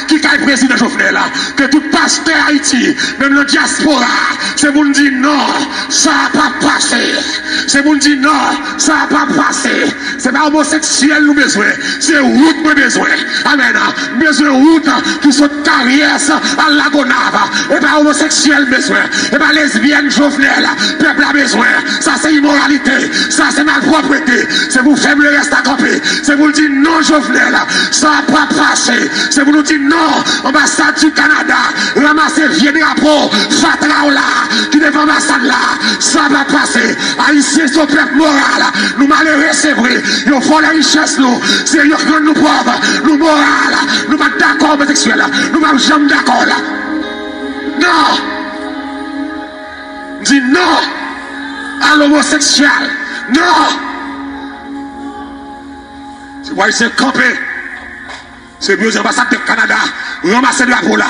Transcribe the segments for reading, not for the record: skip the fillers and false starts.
qui est le président Jovenel, que tout pasteur Haïti, même le diaspora, c'est pour nous dire non, ça n'a pas passé. C'est pour nous dire non, ça n'a pas passé. C'est pas homosexuel nous besoin, c'est route nous besoin. Amen. Besoin route qui sont carrière à la gonave. Et pas homosexuel besoin. Et pas lesbienne Jovenel. Peuple a besoin. Ça c'est immoralité. Ça c'est malpropreté. C'est pour faire le reste à camper. C'est pour dire non Jovenel. Ça n'a pas passé. C'est pour nous dire non. Ambassade du Canada. Ramasser vieux drapeau. Fatra là. Qui devant l'ambassade là. Ça va passer. Haïtiens sont peuple moral. Nous malheureux c'est vrai. Ils font la richesse nous. C'est eux qui nous pauvres. Nous moral. Nous pas d'accord homosexuel. Nous pas jamais d'accord là. Non. Dis non à l'homosexuel. Non. C'est pourquoi c'est campé. C'est mieux l'ambassade du Canada. Ramasser le drapeau là.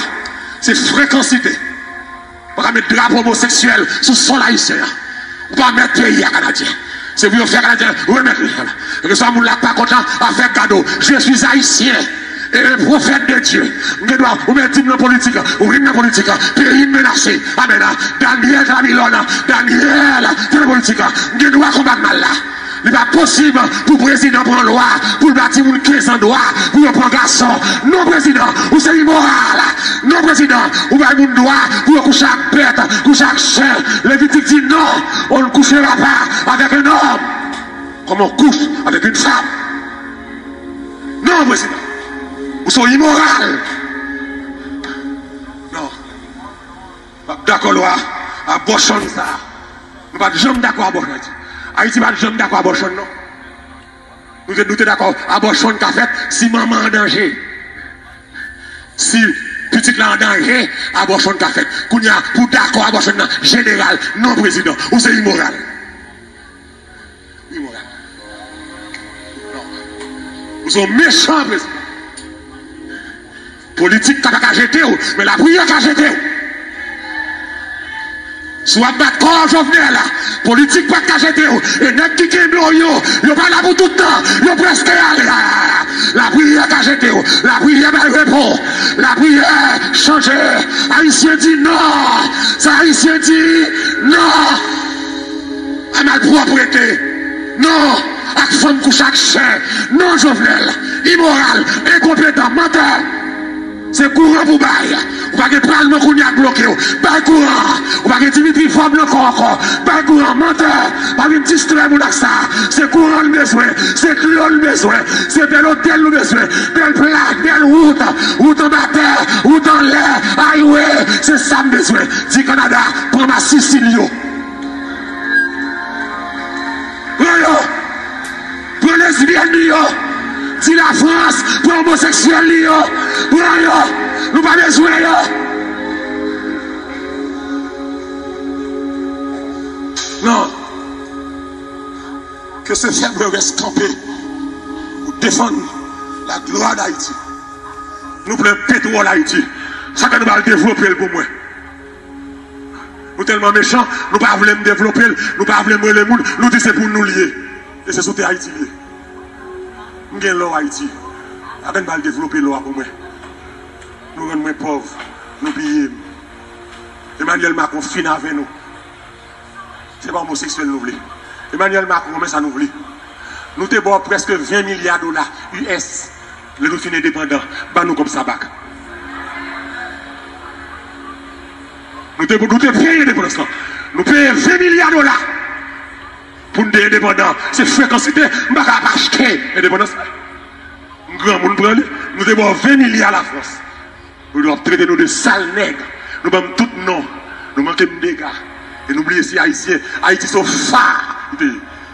C'est fréquencité. On va mettre drapeau homosexuel sous son haïtien. On va mettre pays à Canadien. C'est pour faire Canadien. Remettre. Que ça, on n'a pas content à faire cadeau. Je suis haïtien. Et le prophète de Dieu, vous mettez dans la politique, vous mettez dans la politique, pays menacé. Amen. Daniel, Daniel, dans la politique, vous doit combattre mal là. Il n'est pas possible pour le président prendre loi, pour bâtir une 15 ans de droit, pour prendre garçon. Non, président, vous c'est immoral. Non, président, vous avez un droit pour coucher avec bête, coucher avec chien. Les victimes disent non, on ne couchera pas avec un homme, comme on couche avec une femme. Non, président. Vous sont immoraux. Non. D'accord, loi. Abortion, ça. Nous ne sommes pas jamais d'accord à abortion. Haïti n'est pas jamais d'accord à abortion, non. Nous sommes d'accord à abortion qu'a fait si maman en danger. Si petite là en danger, abortion qu'a fait. Qu'on y a pour d'accord à abortion général, non président. Ou c'est immoral. Immoral. Non. Vous êtes méchants, président. Politique qui a jeté, mais la prière qui a jeté. Soit battre corps Jovenel, politique pas qui a jeté. Et net qui est blanc, yo pas là pour tout le temps, yo presque allé. La prière qui a jeté, la prière va répondre. La prière change. Haïtien dit non. Ça Haïtien dit non. À malpropreté. Non. À femme couche à chien. Non Jovenel. Immoral, incompétent, menteur. C'est courant pour bailler. Ou pas que Parlement qu'on y a bloqué. Pas courant. Ou pas que Dimitri Fable encore. Pas courant. Menteur. Pas que distraire mon ça. C'est courant le besoin. C'est clone le besoin. C'est bel hôtel le besoin. Belle plaque, belle route. Route en bataille. Route en l'air. Highway. C'est ça le besoin. Dit Canada. Prends ma Sicilio. Prends lesbienne. Si la France, pour homosexuel, nous pas besoin. Non. Que ce faible reste campé pour défendre la gloire d'Haïti. Nous prenons pétrole Haïti. Ça que nous allons développer pour moi. Nous tellement méchants, nous ne voulons pas développer, nous ne voulons pas le monde, nous disons c'est pour nous lier. Et c'est sous Haïti lié. Nous avons l'eau Haïti. Nous allons développer l'eau pour moi. Nous rendons moins pauvres. Nous payons. Emmanuel Macron finit avec nous. Ce n'est pas homosexuel nous voulons. Emmanuel Macron, mais ça nous voulons. Nous avons presque 20 milliards de dollars US. Le nous finissons dépendants. Nous comme ça. Nous avons payé des indépendants. Nous payons 20 milliards de dollars. Pour nous indépendants, c'est fréquencité, nous ne pouvons pas acheter l'indépendance. Nous devons 20 milliards à la France. Nous devons traiter nous de sales nègres. Nous avons tout nom. Nous manquons de dégâts. Et n'oubliez si Haïtiens, Haïti sont phares.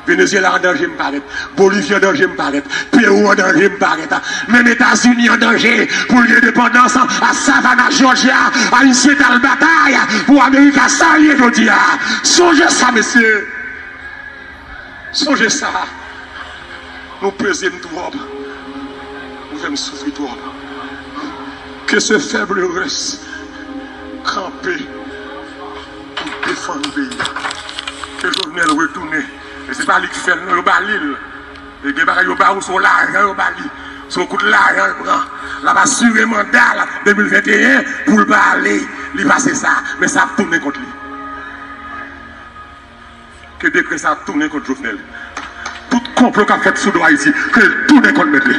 Venezuela en danger me paraît. Bolivie en danger me paraît. Pérou en danger me paraît. Même États-Unis en danger pour l'indépendance à Savannah, Georgia. Haïtiens dans la bataille pour l'Amérique à s'allier, je dis. Songez ça, messieurs. Songez ça. Nous pesons trop. Nous devons souffrir trop. Que ce faible reste campé pour défendre le pays. Que Jovenel retourne. Et ce n'est pas lui qui fait le balil. Et les barils au bar ou sont là, au balil. Son coup de là, La va assurer le mandat 2021 pour le pas aller, il passer ça, mais ça a tourné contre lui. Que décret ça a tourné contre Jovenel. Tout complot qu'a fait sous droit ici, que tourne contre lui.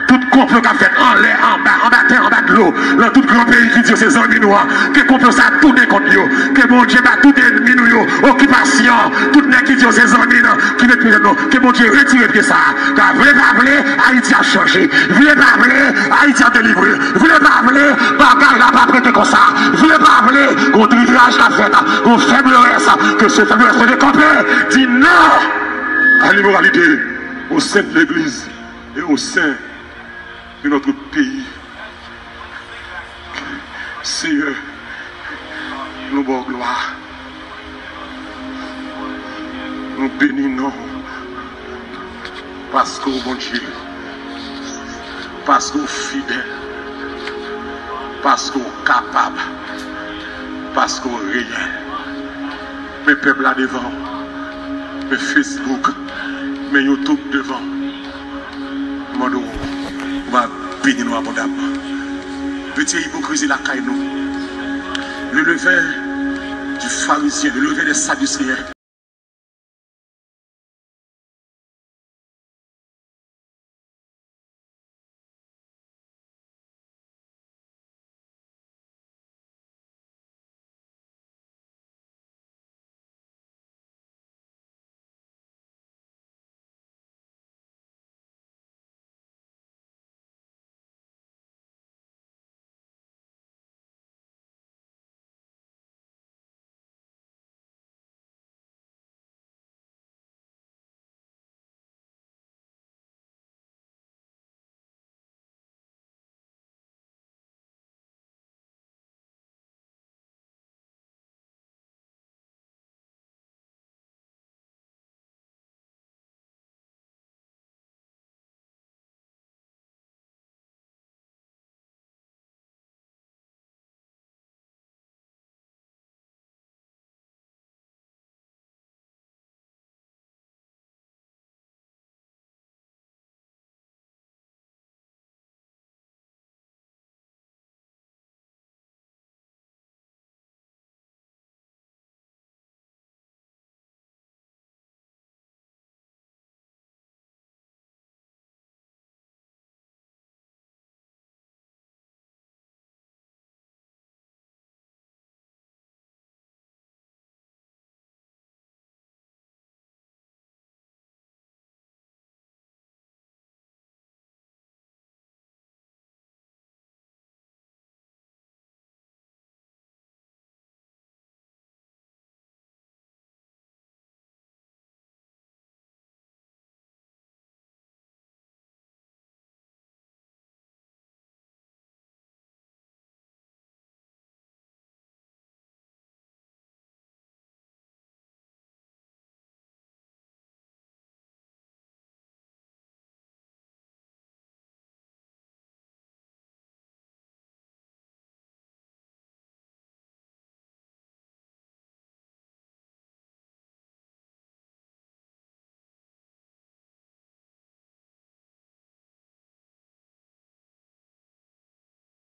Tout complot qu'a fait en l'air, en bas terre, en bas de l'eau, dans tout grand pays qui dit ses ennemis noirs, que complot ça a tourné contre lui. Que mon Dieu bat tout ennemi nous, occupation, tout le monde qui dit ses ennemis qui ne plus nous, que mon Dieu retire de ça. Car voulez pas appeler, Haïti a changé. Voulez pas appeler, Haïti a délivré. Voulez pas appeler, bagaille n'a pas prêté comme ça. Voulez pas appeler, contre l'ouvrage qu'a fait, qu'on faiblesse, que ce faiblesse de camper, dit non à l'immoralité au sein de l'Église et au sein de notre pays. Seigneur, nous bon gloire, nous bénissons parce que bon Dieu, parce que fidèle, parce que capable, parce que réel. Mes peuples là devant, mes Facebook, mes YouTube devant, on va bénir nous abondamment. Petit hypocrisie la caille nous. Le levain du pharisien, le levain des sadducéens,